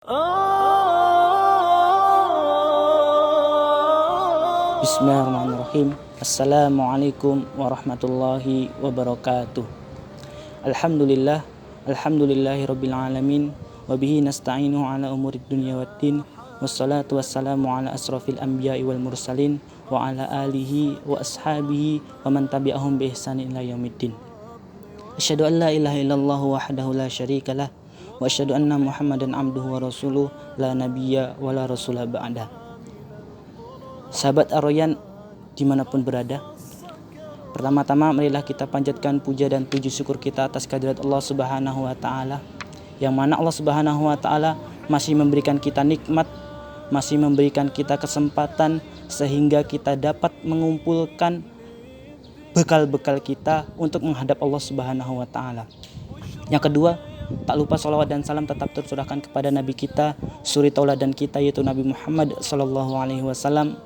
Bismillahirrahmanirrahim. Assalamualaikum warahmatullahi wabarakatuh. Alhamdulillah, alhamdulillahirabbil alamin, wa bihi nasta'inu ala umurid dunya waddin. Wassalatu wassalamu ala asrafil anbiya'i wal mursalin wa ala alihi wa ashabihi wa man tabi'ahum bi ihsanin ila yaumiddin. Asyhadu an la ilaha illallah wahdahu la syarikalah wa asyhadu anna Muhammadan abduhu wa rasuluh la nabiyya wa la rasulah ba'da. Sahabat Ar-Rayyan dimanapun berada, pertama-tama marilah kita panjatkan puja dan puji syukur kita atas kehadirat Allah Subhanahu wa taala, yang mana Allah Subhanahu wa taala masih memberikan kita nikmat, masih memberikan kita kesempatan sehingga kita dapat mengumpulkan bekal-bekal kita untuk menghadap Allah Subhanahu wa taala. Yang kedua, tak lupa sholawat dan salam tetap tercurahkan kepada Nabi kita, suri tauladan kita, yaitu Nabi Muhammad SAW,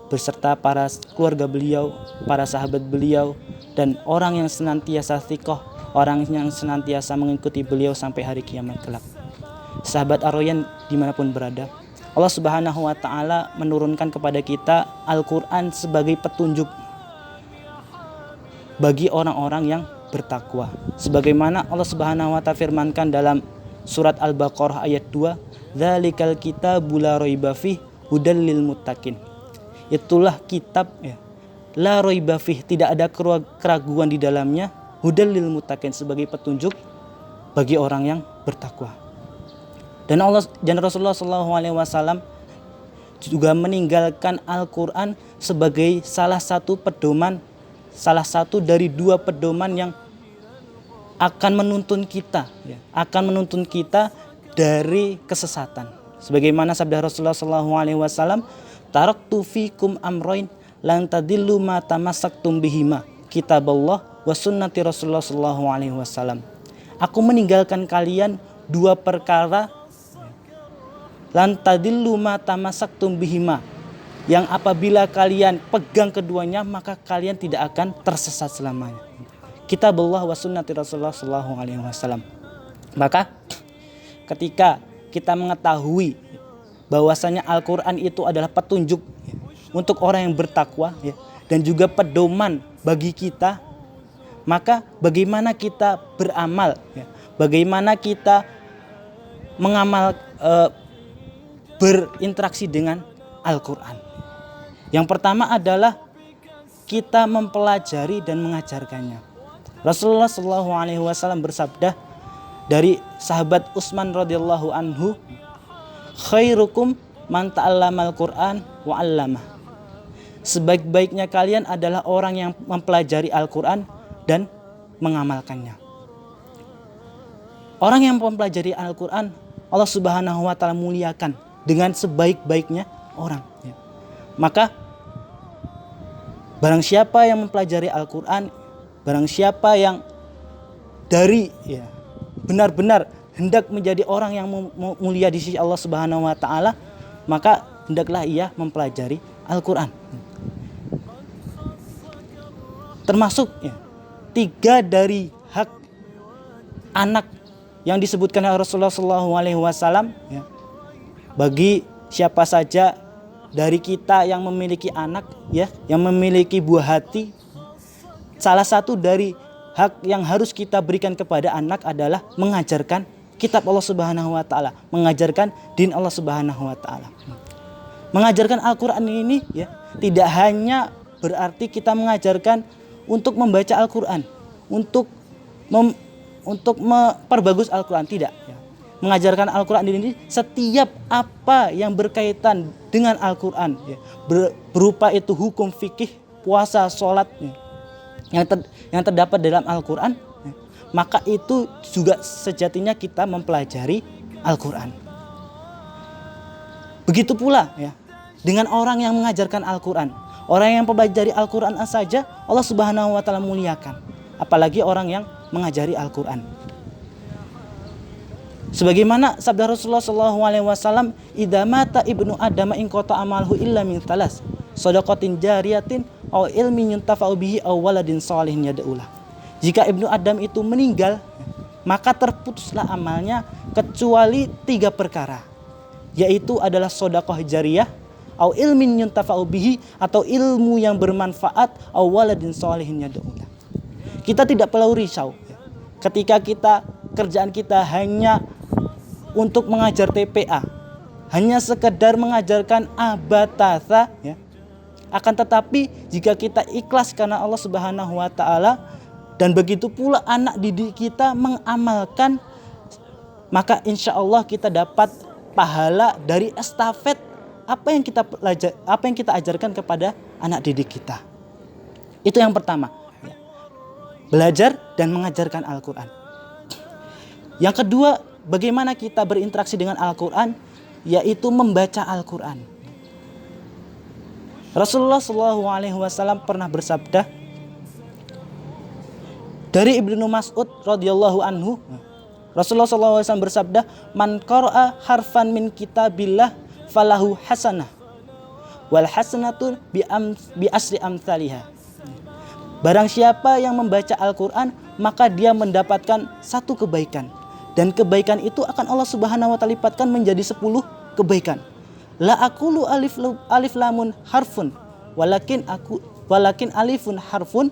beserta para keluarga beliau, para sahabat beliau, dan orang yang senantiasa thiqah, orang yang senantiasa mengikuti beliau sampai hari kiamat kelak. Sahabat Ar-Rayyan dimanapun berada, Allah Subhanahu wa taala menurunkan kepada kita Al-Quran sebagai petunjuk bagi orang-orang yang bertakwa. Sebagaimana Allah Subhanahu wa taala firmankan dalam surat Al-Baqarah ayat 2, "Dzalikal kitabu la raiba fih hudal lil muttaqin." Itulah kitab la raiba fih, tidak ada keraguan di dalamnya, hudal lil muttaqin, sebagai petunjuk bagi orang yang bertakwa. Dan Rasulullah SAW juga meninggalkan Al-Quran sebagai salah satu pedoman, salah satu dari dua pedoman yang akan menuntun kita dari kesesatan. Sebagaimana sabda Rasulullah SAW, "Taraktu fikum amroin lan tadillu ma tamassaktum bihima, kitaballah wa sunnati Rasulullah SAW." Aku meninggalkan kalian dua perkara, lan tadillu ma tamassaktum bihima, yang apabila kalian pegang keduanya maka kalian tidak akan tersesat selamanya. Kitabullah wa sunnati Rasulullah SAW. Maka ketika kita mengetahui bahwasanya Al-Quran itu adalah petunjuk untuk orang yang bertakwa dan juga pedoman bagi kita, maka bagaimana kita beramal, bagaimana kita berinteraksi dengan Al-Quran. Yang pertama adalah kita mempelajari dan mengajarkannya. Rasulullah SAW bersabda dari sahabat Utsman radhiyallahu anhu, "Khairukum man ta'allamal Qur'an wa 'allamah." Sebaik-baiknya kalian adalah orang yang mempelajari Al-Quran dan mengamalkannya. Orang yang mempelajari Al-Quran, Allah Subhanahu wa taala muliakan dengan sebaik-baiknya orang. Maka barang siapa yang mempelajari Al-Quran, barang siapa yang benar-benar hendak menjadi orang yang mulia di sisi Allah Subhanahu wa taala, maka hendaklah ia mempelajari Al-Quran. Termasuk 3 dari hak anak yang disebutkan oleh Rasulullah SAW, bagi siapa saja dari kita yang memiliki anak, yang memiliki buah hati, salah satu dari hak yang harus kita berikan kepada anak adalah mengajarkan kitab Allah Subhanahu wa taala, mengajarkan din Allah Subhanahu wa taala. Mengajarkan Al-Quran ini tidak hanya berarti kita mengajarkan untuk membaca Al-Quran, untuk memperbagus Al-Quran, tidak. Mengajarkan Al-Quran ini setiap apa yang berkaitan dengan Al-Quran, berupa itu hukum fikih, puasa, sholat, yang terdapat dalam Al-Quran, maka itu juga sejatinya kita mempelajari Al-Quran. Begitu pula dengan orang yang mengajarkan Al-Quran. Orang yang mempelajari Al-Quran saja Allah Subhanahu wa taala muliakan, apalagi orang yang mengajari Al-Quran. Sebagaimana sabda Rasulullah SAW, "Idza mata ibnu Adam in qata amalhu illa min thalas, shadaqatin jariyatin aw ilmin yuntafa'u bihi aw waladin shalihin yad'ulah." Jika ibnu Adam itu meninggal, maka terputuslah amalnya kecuali 3 perkara, yaitu adalah sedekah jariyah, au ilmin yuntafa'u bihi, atau ilmu yang bermanfaat, au waladin sholihin yad'ulah. Kita tidak perlu risau ketika kerjaan kita hanya untuk mengajar TPA, hanya sekedar mengajarkan abatasa ya. Akan tetapi jika kita ikhlas karena Allah Subhanahu wa taala, dan begitu pula anak didik kita mengamalkan, maka insya Allah kita dapat pahala dari estafet apa yang kita ajarkan kepada anak didik kita. Itu yang pertama, ya. Belajar dan mengajarkan Al-Quran. Yang kedua, bagaimana kita berinteraksi dengan Al-Quran, yaitu membaca Al-Quran. Rasulullah SAW pernah bersabda dari Ibnu Mas'ud radhiyallahu anhu, Rasulullah SAW bersabda, "Man qara'a harfan min kitabillah falahu hasanah wal hasanatu bi asri amsalihha." Barang siapa yang membaca Al-Quran, maka dia mendapatkan 1 kebaikan, dan kebaikan itu akan Allah Subhanahu wa taala lipatkan menjadi 10 kebaikan. La aqulu alif lamun harfun walakin alifun harfun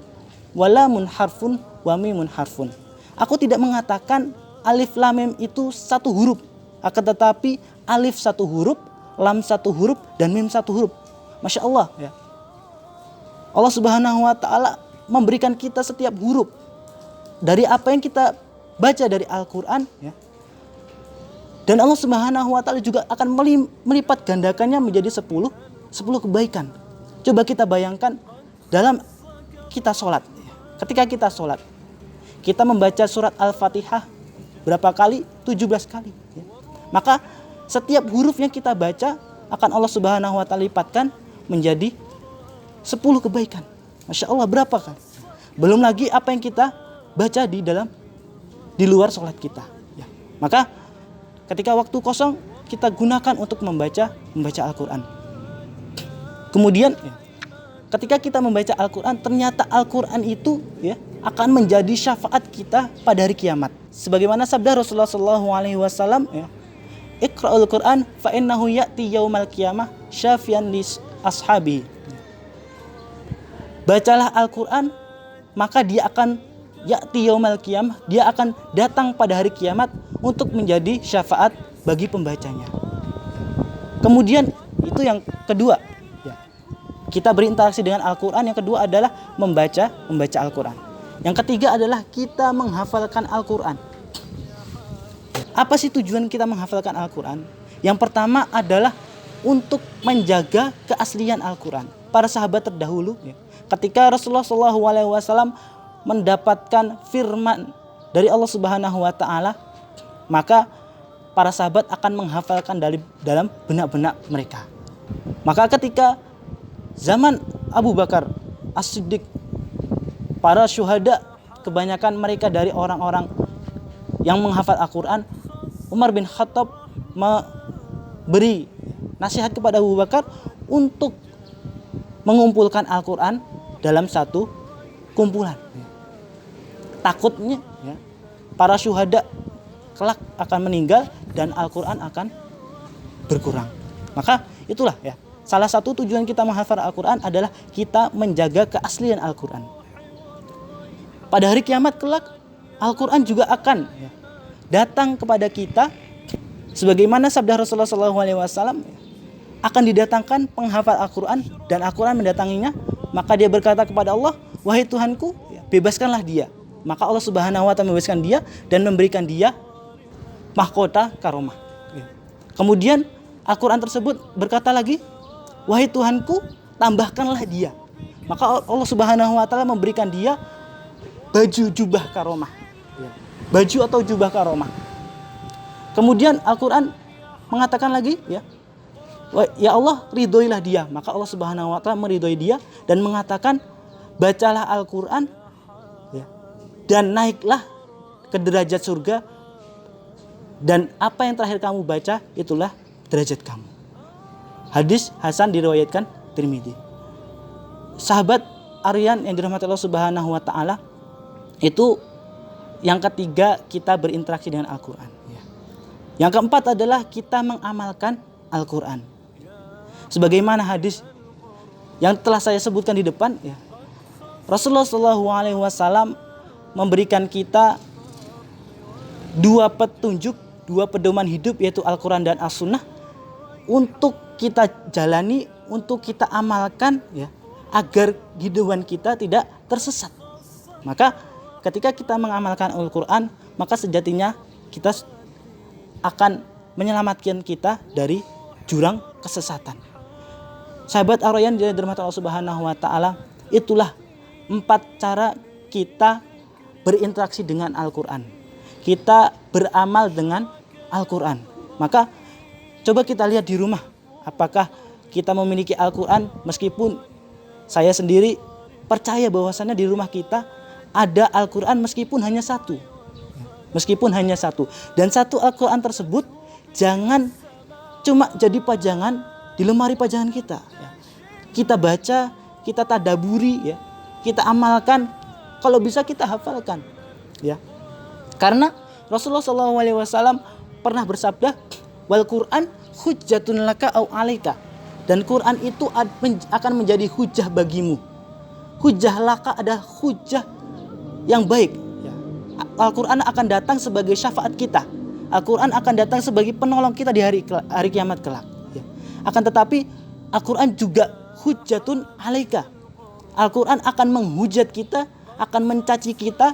walamun harfun wa mimun harfun. Aku tidak mengatakan alif lam mim itu 1 huruf, akan tetapi alif 1 huruf, lam 1 huruf, dan mim 1 huruf. Masya Allah ya. Allah Subhanahu wa taala memberikan kita setiap huruf dari apa yang kita baca dari Al-Quran ya. Dan Allah Subhanahu wa taala juga akan melipat gandakannya menjadi 10 kebaikan. Coba kita bayangkan dalam kita sholat. Ketika kita sholat, kita membaca surat Al-Fatihah berapa kali? 17 kali ya. Maka setiap huruf yang kita baca akan Allah Subhanahu wa taala lipatkan menjadi 10 kebaikan. Masya Allah, berapa kan? Belum lagi apa yang kita baca di luar sholat kita ya. Maka ketika waktu kosong kita gunakan untuk membaca Al-Quran. Kemudian ya, ketika kita membaca Al-Quran, ternyata Al-Quran itu ya akan menjadi syafaat kita pada hari kiamat. Sebagaimana sabda Rasulullah SAW ya, Iqra'ul Quran fa innahu ya'ti yaumal qiyamah syafian li ashabi. Bacalah Al-Quran, maka dia akan ya'ti yaumal qiyamah, dia akan datang pada hari kiamat untuk menjadi syafaat bagi pembacanya. Kemudian itu yang kedua ya. Kita berinteraksi dengan Al-Quran. Yang kedua adalah membaca Al-Quran. Yang ketiga adalah kita menghafalkan Al-Quran. Apa sih tujuan kita menghafalkan Al-Quran? Yang pertama adalah untuk menjaga keaslian Al-Quran. Para sahabat terdahulu ya, ketika Rasulullah SAW mendapatkan firman dari Allah Subhanahu wa taala, maka para sahabat akan menghafalkan dalam benak-benak mereka. Maka ketika zaman Abu Bakar As-Siddiq, para syuhada kebanyakan mereka dari orang-orang yang menghafal Al-Quran, Umar bin Khattab memberi nasihat kepada Abu Bakar untuk mengumpulkan Al-Quran dalam 1 kumpulan. Takutnya ya, para syuhada kelak akan meninggal dan Al-Quran akan berkurang. Maka itulah ya, salah satu tujuan kita menghafal Al-Quran adalah kita menjaga keaslian Al-Quran. Pada hari kiamat kelak, Al-Quran juga akan ya, datang kepada kita sebagaimana sabda Rasulullah SAW, akan didatangkan penghafal Al-Quran dan Al-Quran mendatanginya, maka dia berkata kepada Allah, "Wahai Tuhanku, bebaskanlah dia." Maka Allah Subhanahu wa taala membebaskan dia dan memberikan dia mahkota karomah. Kemudian Al-Quran tersebut berkata lagi, "Wahai Tuhanku, tambahkanlah dia." Maka Allah Subhanahu wa taala memberikan dia baju jubah karomah. Baju atau jubah karomah. Kemudian Al-Quran mengatakan lagi ya, "Ya Allah, ridhoilah dia." Maka Allah Subhanahu wa taala meridhoi dia dan mengatakan, "Bacalah Al-Quran ya, dan naiklah ke derajat surga, dan apa yang terakhir kamu baca itulah derajat kamu." Hadis hasan diriwayatkan Tirmidzi. Sahabat Aryan yang dirahmati Allah Subhanahu wa taala itu Yang ketiga, kita berinteraksi dengan Al-Quran. Yang keempat adalah kita mengamalkan Al-Quran. Sebagaimana hadis yang telah saya sebutkan di depan, Rasulullah SAW memberikan kita dua petunjuk, dua pedoman hidup, yaitu Al-Quran dan As-Sunnah, untuk kita jalani, untuk kita amalkan, agar kehidupan kita tidak tersesat. Maka ketika kita mengamalkan Al-Quran, maka sejatinya kita akan menyelamatkan kita dari jurang kesesatan. Sahabat Ar-Rayyan yang dirahmati Allah Subhanahu wa taala, itulah 4 cara kita berinteraksi dengan Al-Quran. Kita beramal dengan Al-Quran. Maka coba kita lihat di rumah, apakah kita memiliki Al-Quran, meskipun saya sendiri percaya bahwasannya di rumah kita ada Al-Quran meskipun hanya satu. Dan satu Al-Quran tersebut jangan cuma jadi pajangan di lemari pajangan kita. Kita baca, kita tadaburi, kita amalkan, kalau bisa kita hafalkan. Karena Rasulullah SAW pernah bersabda, wal Quran hujjatun laka au alaika. Dan Quran itu akan menjadi hujah bagimu. Hujah laka adalah hujah yang baik. Al-Quran akan datang sebagai syafaat kita. Al-Quran akan datang sebagai penolong kita di hari kiamat kelak. Akan tetapi Al-Quran juga hujjatun alaika. Al-Quran akan menghujat kita, akan mencaci kita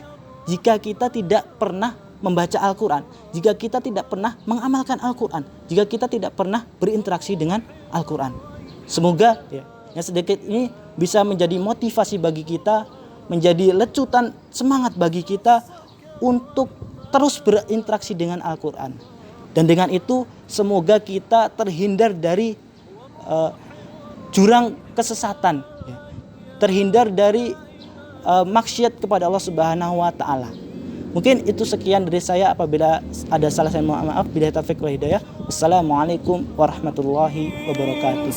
jika kita tidak pernah membaca Al-Quran, jika kita tidak pernah mengamalkan Al-Quran, jika kita tidak pernah berinteraksi dengan Al-Quran. Semoga yang sedikit ini bisa menjadi motivasi bagi kita, menjadi lecutan semangat bagi kita untuk terus berinteraksi dengan Al-Quran. Dan dengan itu semoga kita terhindar dari jurang kesesatan, terhindar dari maksiat kepada Allah Subhanahu wa taala. Mungkin itu sekian dari saya. Apabila ada salah, saya mohon maaf. Billahi taufiq wal hidayah. Wassalamualaikum warahmatullahi wabarakatuh.